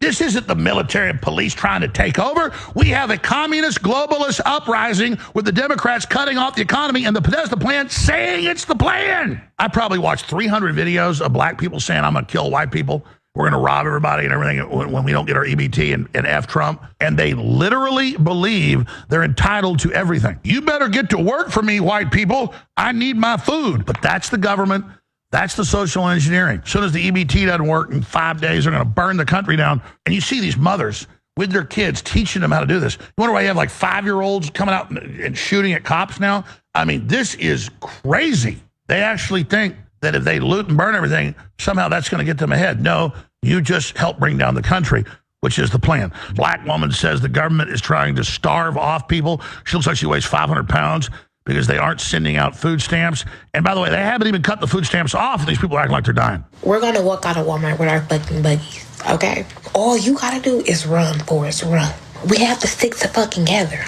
This isn't the military and police trying to take over. We have a communist globalist uprising with the Democrats cutting off the economy and the Podesta plan saying it's the plan. I probably watched 300 videos of black people saying, I'm going to kill white people. We're going to rob everybody and everything when we don't get our EBT and F Trump. And they literally believe they're entitled to everything. You better get to work for me, white people. I need my food. But that's the government. That's the social engineering. As soon as the EBT doesn't work in 5 days, they're going to burn the country down. And you see these mothers with their kids teaching them how to do this. You wonder why you have like 5-year-olds coming out and shooting at cops now? I mean, this is crazy. They actually think that if they loot and burn everything, somehow that's going to get them ahead. No, you just help bring down the country, which is the plan. Black woman says the government is trying to starve off people. She looks like she weighs 500 pounds because they aren't sending out food stamps. And by the way, they haven't even cut the food stamps off, and these people are acting like they're dying. We're going to walk out of Walmart with our fucking buggies, okay? All you got to do is run, Forrest, run. We have to stick together.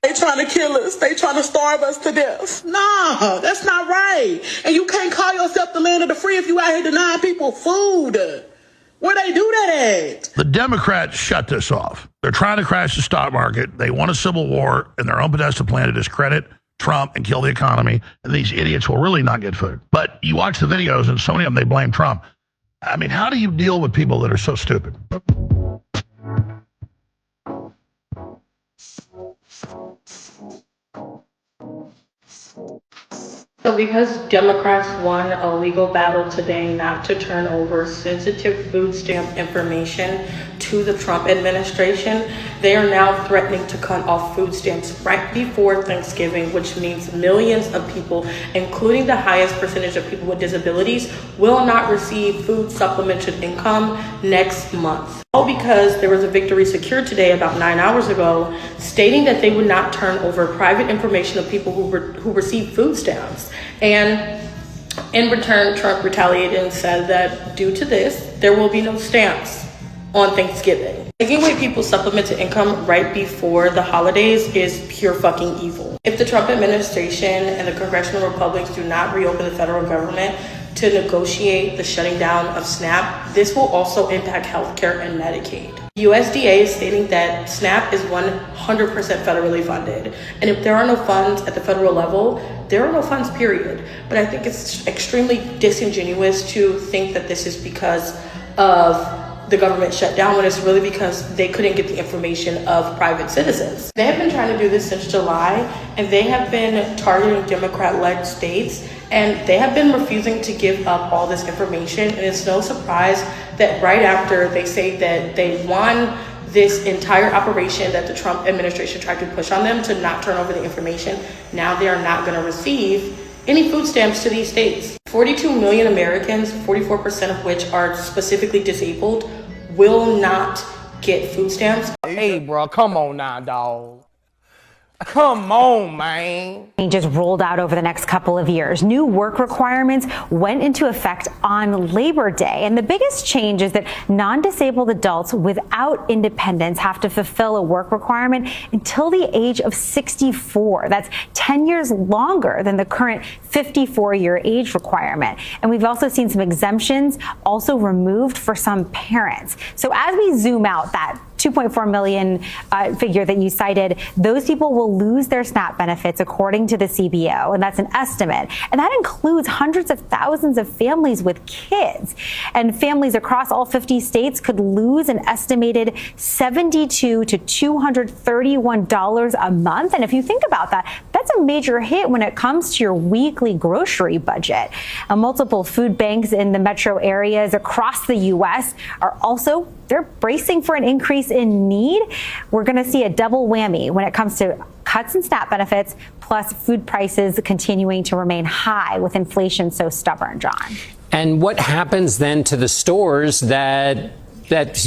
They trying to kill us. They trying to starve us to death. Nah, that's not right. And you can't call yourself the land of the free if you out here denying people food. Where they do that at? The Democrats shut this off. They're trying to crash the stock market. They want a civil war and their own Podesta plan to discredit Trump and kill the economy. And these idiots will really not get food. But you watch the videos and so many of them, they blame Trump. I mean, how do you deal with people that are so stupid? So because Democrats won a legal battle today not to turn over sensitive food stamp information to the Trump administration, they are now threatening to cut off food stamps right before Thanksgiving, which means millions of people, including the highest percentage of people with disabilities, will not receive food supplemented income next month. All because there was a victory secured today about 9 hours ago stating that they would not turn over private information of people who receive food stamps. And in return, Trump retaliated and said that due to this, there will be no stamps on Thanksgiving. Taking away people's supplemented income right before the holidays is pure fucking evil. If the Trump administration and the congressional Republicans do not reopen the federal government to negotiate the shutting down of SNAP, this will also impact healthcare and Medicaid. USDA is stating that SNAP is 100% federally funded. And if there are no funds at the federal level, there are no funds, period. But I think it's extremely disingenuous to think that this is because of the government shut down when it's really because they couldn't get the information of private citizens. They have been trying to do this since July, and they have been targeting Democrat-led states, and they have been refusing to give up all this information. And it's no surprise that right after they say that they won this entire operation that the Trump administration tried to push on them to not turn over the information, now they are not going to receive any food stamps to these states. 42 million Americans, 44% of which are specifically disabled, will not get food stamps. Hey, bro, come on now, dog. Come on, man. Changes rolled out over the next couple of years. New work requirements went into effect on Labor Day. And the biggest change is that non-disabled adults without independence have to fulfill a work requirement until the age of 64. That's 10 years longer than the current 54-year age requirement. And we've also seen some exemptions also removed for some parents. So as we zoom out, that 2.4 million figure that you cited, those people will lose their SNAP benefits according to the CBO, and that's an estimate. And that includes hundreds of thousands of families with kids. And families across all 50 states could lose an estimated $72 to $231 a month. And if you think about that, that's a major hit when it comes to your weekly grocery budget. Multiple food banks in the metro areas across the U.S. are also, they're bracing for an increase in need. We're going to see a double whammy when it comes to cuts in SNAP benefits, plus food prices continuing to remain high with inflation so stubborn, John. And what happens then to the stores that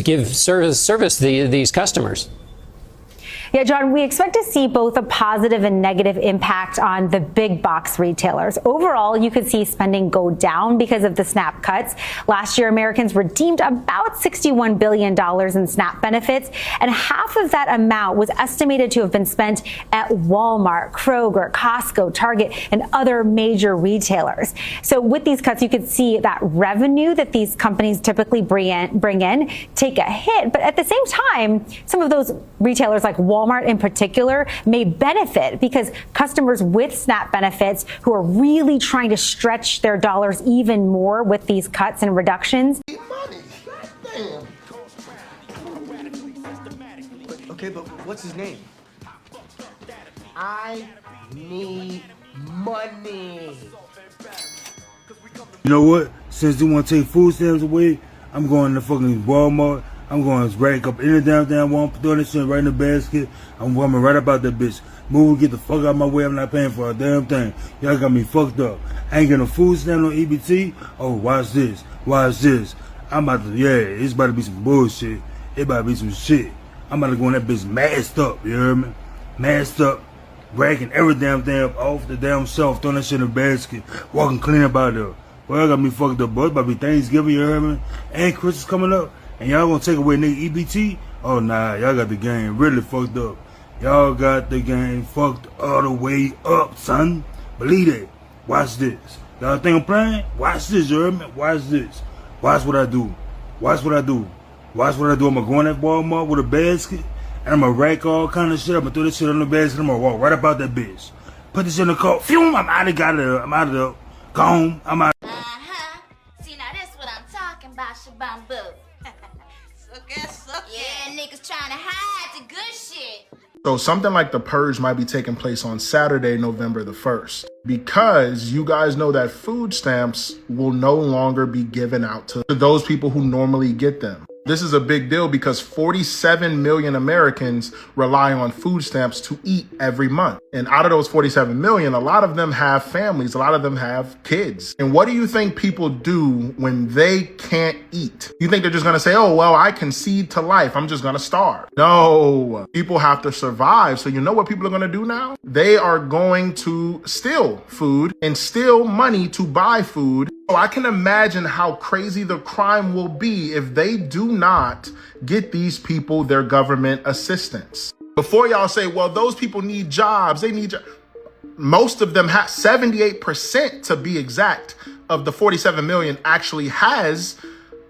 give service these customers? Yeah, John, we expect to see both a positive and negative impact on the big box retailers. Overall, you could see spending go down because of the SNAP cuts. Last year, Americans redeemed about $61 billion in SNAP benefits, and half of that amount was estimated to have been spent at Walmart, Kroger, Costco, Target, and other major retailers. So with these cuts, you could see that revenue that these companies typically bring in take a hit. But at the same time, some of those retailers like Walmart in particular may benefit because customers with SNAP benefits who are really trying to stretch their dollars even more with these cuts and reductions. Okay, but what's his name? I need money. You know what? Since they want to take food stamps away, I'm going to fucking Walmart. I'm going to rack up any damn Walmart, throw that shit right in the basket. I'm coming right about that bitch. Move, get the fuck out of my way. I'm not paying for a damn thing. Y'all got me fucked up. I ain't getting a food stamp on EBT. Oh, watch this. Watch this. I'm about to, it's about to be some bullshit. It about to be some shit. I'm about to go in that bitch masked up, you hear me? Masked up, racking every damn thing up off the damn shelf, throwing that shit in the basket, walking clean about there. Well, I got me fucked up, boy. It's about to be Thanksgiving, you hear me? And Christmas coming up, and y'all gonna take away nigga EBT? Oh, nah, y'all got the game really fucked up. Y'all got the game fucked all the way up, son. Believe it. Watch this. Y'all think I'm playing? Watch this, you hear me? Watch this. Watch what I do. Watch what I do. Watch what I do. I'm gonna go in that Walmart with a basket, and I'm gonna rack all kind of shit. I'm gonna throw this shit on the basket. I'm gonna walk right about that bitch. Put this in the car. Phew, I'm out of there. I'm out of there. Gone. I'm out. See, now that's what I'm talking about, Shabambu. Yeah, niggas trying to hide the good shit. So something like the purge might be taking place on Saturday, November the 1st, because you guys know that food stamps will no longer be given out to those people who normally get them. This is a big deal because 47 million Americans rely on food stamps to eat every month. And out of those 47 million, a lot of them have families, a lot of them have kids. And what do you think people do when they can't eat? You think they're just gonna say, oh, well, I concede to life, I'm just gonna starve? No, people have to survive. So you know what people are gonna do now? They are going to steal food and steal money to buy food. Oh, I can imagine how crazy the crime will be if they do not get these people their government assistance. Before y'all say, well, those people need jobs, they need jobs. Most of them have 78% to be exact of the 47 million actually has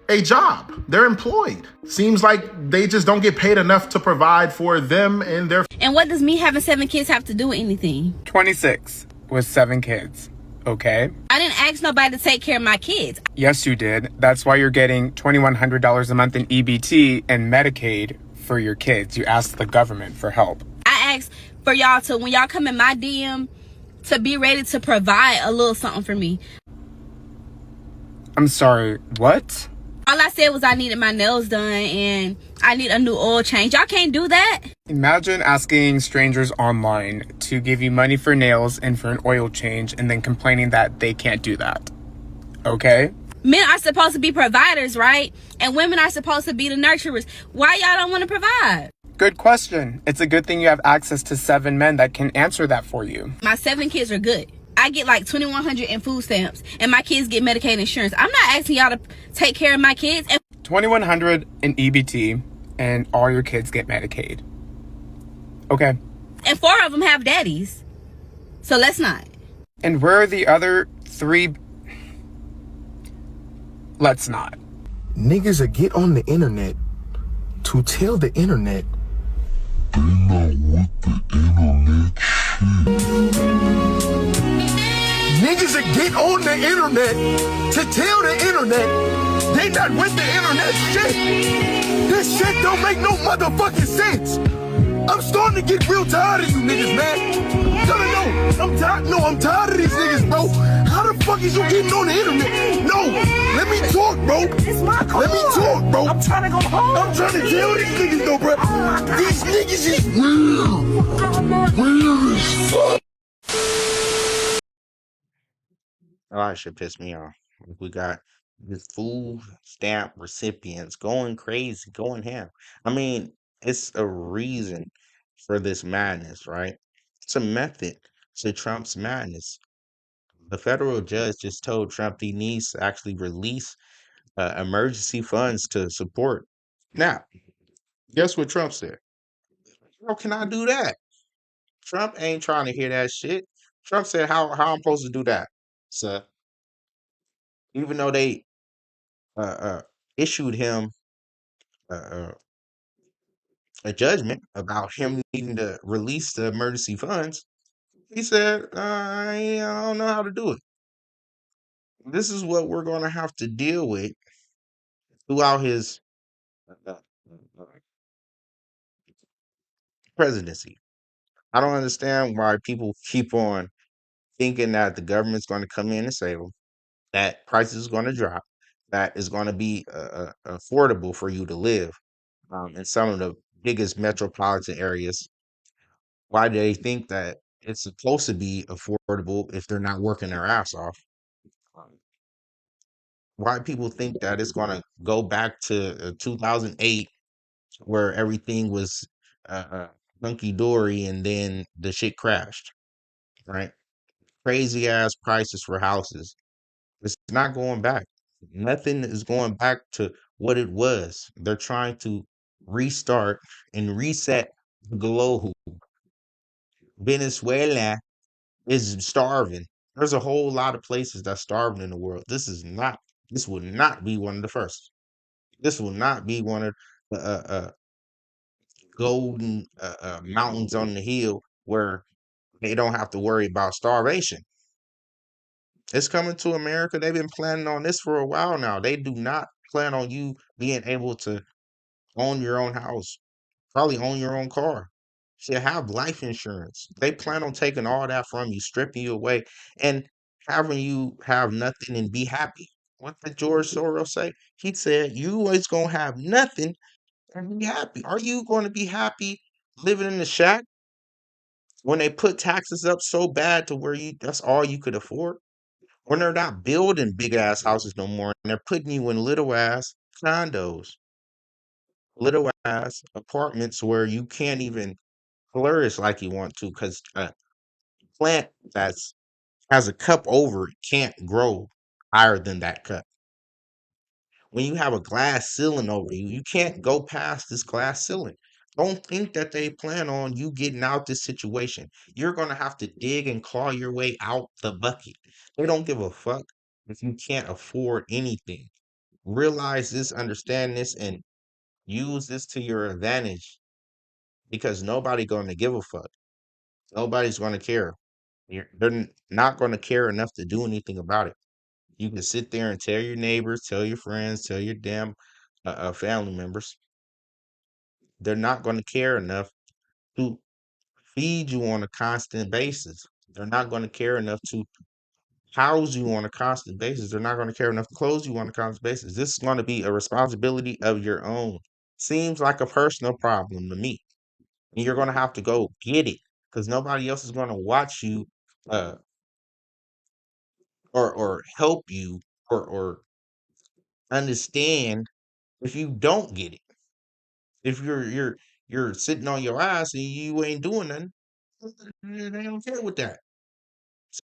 a job. They're employed. Seems like they just don't get paid enough to provide for them and their. And what does me having 7 kids have to do with anything? 26 with 7 kids. Okay. I didn't ask nobody to take care of my kids. Yes, you did. That's why you're getting $2,100 a month in EBT and Medicaid for your kids. You asked the government for help. I asked for y'all to, when y'all come in my DM, to be ready to provide a little something for me. I'm sorry, what? All I said was I needed my nails done and I need a new oil change. Y'all can't do that? Imagine asking strangers online to give you money for nails and for an oil change and then complaining that they can't do that. Okay? Men are supposed to be providers, right? And women are supposed to be the nurturers. Why y'all don't want to provide? Good question. It's a good thing you have access to 7 men that can answer that for you. My 7 kids are good. I get like $2,100 in food stamps and my kids get Medicaid insurance. I'm not asking y'all to take care of my kids. And $2,100 in EBT and all your kids get Medicaid. Okay. And 4 of them have daddies. So let's not. And where are the other 3? Let's not. Niggas will get on the internet to tell the internet they not with the internet shit. Niggas will get on the internet to tell the internet they not with the internet shit. This shit don't make no motherfucking sense. I'm starting to get real tired of you niggas, man. I'm tired of these niggas, bro. How the fuck is you getting on the internet? No, let me talk, bro. It's my call. Let me talk, bro. I'm trying to go home. I'm trying to tell these niggas, though, bro. These niggas is weird. Weird as fuck. Oh, that shit pissed me off. We got this food stamp recipients going crazy, going ham. I mean, it's a reason for this madness, right? It's a method to Trump's madness. The federal judge just told Trump he needs to actually release emergency funds to support. Now, guess what Trump said? How can I do that? Trump ain't trying to hear that shit. Trump said, how I'm supposed to do that? So even though they uh, uh, issued him uh, uh, a judgment about him needing to release the emergency funds, he said, I don't know how to do it. This is what we're going to have to deal with throughout his uh, uh, presidency. I don't understand why people keep on thinking that the government's going to come in and save them, that prices is going to drop, that is going to be affordable for you to live in some of the biggest metropolitan areas. Why do they think that it's supposed to be affordable if they're not working their ass off? Um, Why people think that it's going to go back to 2008 where everything was hunky dory and then the shit crashed, right? Crazy ass prices for houses. It's not going back. Nothing is going back to what it was. They're trying to restart and reset the globe. Venezuela is starving. There's a whole lot of places that's starving in the world. This will not be one of the first. This will not be one of the golden mountains on the hill where they don't have to worry about starvation. It's coming to America. They've been planning on this for a while now. They do not plan on you being able to own your own house, probably own your own car. Should have life insurance. They plan on taking all that from you, stripping you away, and having you have nothing and be happy. What did George Soros say? He said, "You always gonna have nothing and be happy." Are you going to be happy living in the shack when they put taxes up so bad to where that's all you could afford? When they're not building big ass houses no more and they're putting you in little ass condos, little ass apartments where you can't even flourish like you want to because a plant that's has a cup over it can't grow higher than that cup. When you have a glass ceiling over you, you can't go past this glass ceiling. Don't think that they plan on you getting out this situation. You're gonna have to dig and claw your way out the bucket. They don't give a fuck if you can't afford anything. Realize this, understand this, and use this to your advantage because nobody gonna give a fuck. Nobody's gonna care. They're not gonna care enough to do anything about it. You can sit there and tell your neighbors, tell your friends, tell your damn family members. They're not going to care enough to feed you on a constant basis. They're not going to care enough to house you on a constant basis. They're not going to care enough to clothe you on a constant basis. This is going to be a responsibility of your own. Seems like a personal problem to me. And you're going to have to go get it because nobody else is going to watch you uh, or help you or understand if you don't get it. If you're sitting on your ass and you ain't doing nothing, they don't care with that.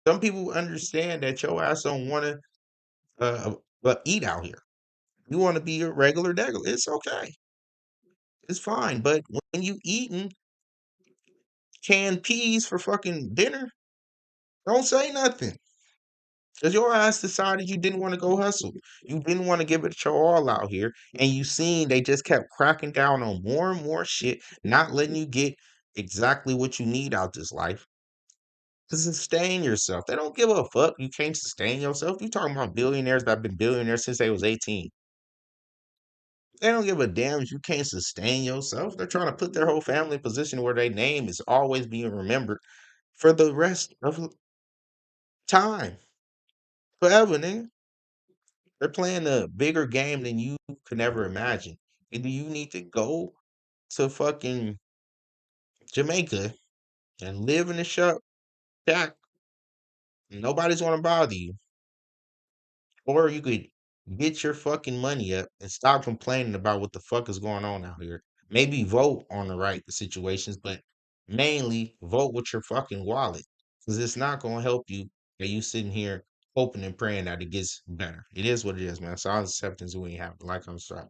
Some people understand that your ass don't want to eat out here. You want to be a regular degular. It's okay. It's fine. But when you eating canned peas for fucking dinner, don't say nothing. Because your ass decided you didn't want to go hustle. You didn't want to give it your all out here. And you seen they just kept cracking down on more and more shit, not letting you get exactly what you need out this life to sustain yourself. They don't give a fuck. You can't sustain yourself. You talking about billionaires that have been billionaires since they was 18. They don't give a damn if you can't sustain yourself. They're trying to put their whole family in a position where their name is always being remembered for the rest of time. Forever, nigga. They're playing a bigger game than you could ever imagine. Either you need to go to fucking Jamaica and live in a shack. Nobody's gonna bother you. Or you could get your fucking money up and stop complaining about what the fuck is going on out here. Maybe vote on the right situations, but mainly vote with your fucking wallet, because it's not going to help you. And you sitting here hoping and praying that it gets better. It is what it is, man. So I'll accept this when you have, like I'm sorry.